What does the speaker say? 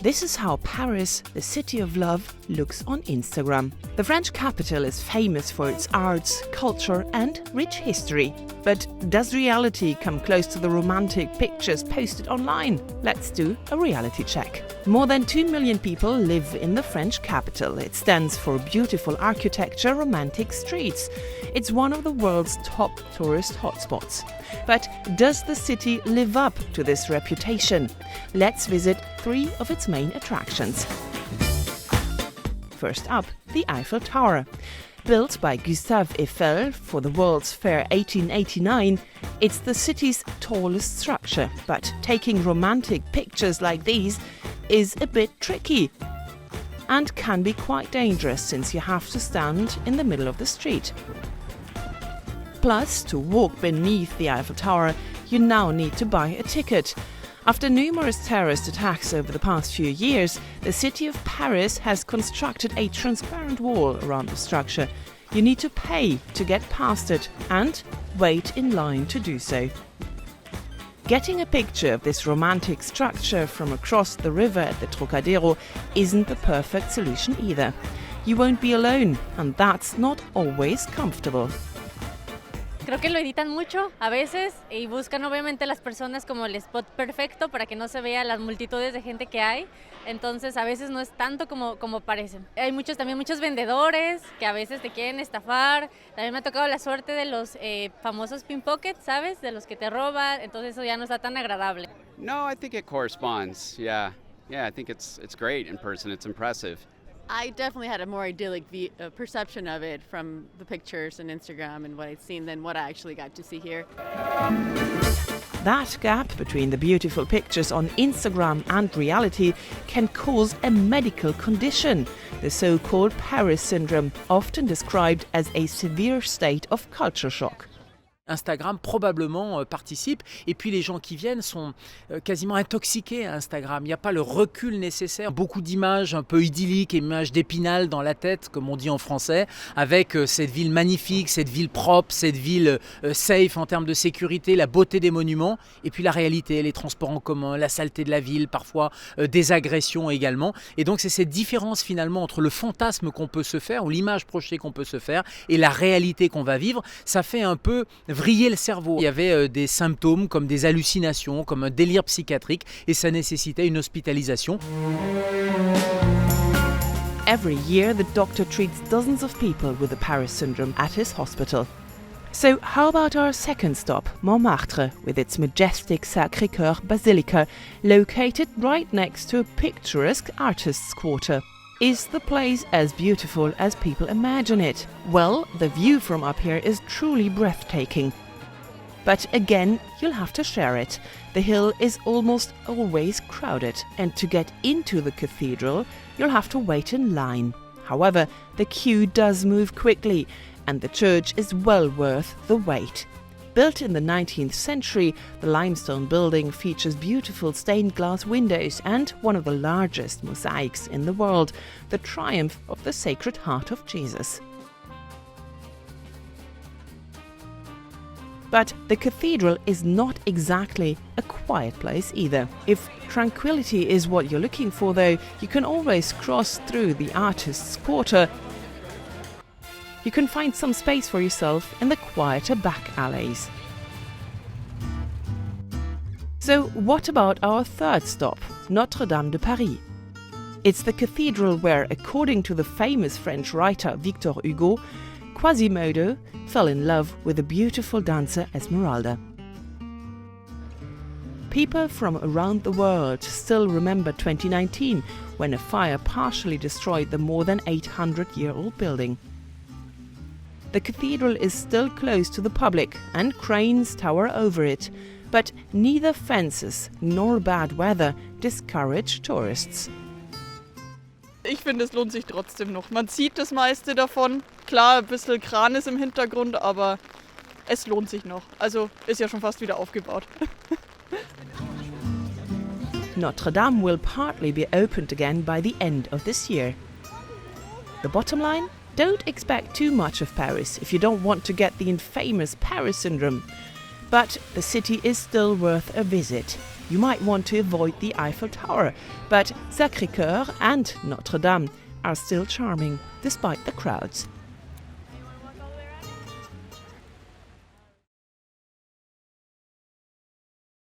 This is how Paris, the city of love, looks on Instagram. The French capital is famous for its arts, culture and rich history. But does reality come close to the romantic pictures posted online? Let's do a reality check. More than 2 million people live in the French capital. It stands for beautiful architecture, romantic streets. It's one of the world's top tourist hotspots. But does the city live up to this reputation? Let's visit 3 of its main attractions. First up, the Eiffel Tower. Built by Gustave Eiffel for the World's Fair 1889, it's the city's tallest structure. But taking romantic pictures like these is a bit tricky and can be quite dangerous since you have to stand in the middle of the street. Plus, to walk beneath the Eiffel Tower, you now need to buy a ticket. After numerous terrorist attacks over the past few years, the city of Paris has constructed a transparent wall around the structure. You need to pay to get past it and wait in line to do so. Getting a picture of this romantic structure from across the river at the Trocadero isn't the perfect solution either. You won't be alone, and that's not always comfortable. Creo que lo editan mucho a veces y buscan obviamente las personas como el spot perfecto para que no se vea las multitudes de gente que hay. Entonces a veces no es tanto como parecen. Hay también muchos vendedores que a veces te quieren estafar. También me ha tocado la suerte de los famosos pickpockets, ¿sabes? De los que te roban. Entonces eso ya no está tan agradable. No, I think it corresponds. Yeah, I think it's great in person. It's impressive. I definitely had a more idyllic perception of it from the pictures and Instagram and what I'd seen than what I actually got to see here. That gap between the beautiful pictures on Instagram and reality can cause a medical condition, the so-called Paris syndrome, often described as a severe state of culture shock. Instagram probablement participe et puis les gens qui viennent sont quasiment intoxiqués à Instagram. Il n'y a pas le recul nécessaire. Beaucoup d'images un peu idylliques, images d'Épinal dans la tête, comme on dit en français, avec cette ville magnifique, cette ville propre, cette ville safe en termes de sécurité, la beauté des monuments et puis la réalité, les transports en commun, la saleté de la ville, parfois des agressions également. Et donc c'est cette différence finalement entre le fantasme qu'on peut se faire ou l'image projetée qu'on peut se faire et la réalité qu'on va vivre. Ça fait un peu vriller le cerveau. Il y avait des symptômes comme des hallucinations, comme un délire psychiatrique et ça nécessitait une hospitalisation. Every year, the doctor treats dozens of people with the Paris syndrome at his hospital. So how about our second stop, Montmartre, with its majestic Sacré-Cœur Basilica, located right next to a picturesque artists' quarter? Is the place as beautiful as people imagine it? Well, the view from up here is truly breathtaking. But again, you'll have to share it. The hill is almost always crowded, and to get into the cathedral, you'll have to wait in line. However, the queue does move quickly, and the church is well worth the wait. Built in the 19th century, the limestone building features beautiful stained glass windows and one of the largest mosaics in the world, the triumph of the Sacred Heart of Jesus. But the cathedral is not exactly a quiet place either. If tranquility is what you're looking for, though, you can always cross through the artists' quarter. You can find some space for yourself in the quieter back alleys. So what about our third stop, Notre-Dame de Paris? It's the cathedral where, according to the famous French writer Victor Hugo, Quasimodo fell in love with the beautiful dancer Esmeralda. People from around the world still remember 2019, when a fire partially destroyed the more than 800-year-old building. The cathedral is still closed to the public and cranes tower over it, but neither fences nor bad weather discourage tourists. Ich finde, es lohnt sich trotzdem noch. Man sieht das meiste davon. Klar, ein bisschen Kran ist im Hintergrund, aber es lohnt sich noch. Also ist ja schon fast wieder aufgebaut. Notre Dame will partly be opened again by the end of this year. The bottom line? Don't expect too much of Paris if you don't want to get the infamous Paris syndrome. But the city is still worth a visit. you might want to avoid the Eiffel Tower, but Sacré-Cœur and Notre Dame are still charming despite the crowds.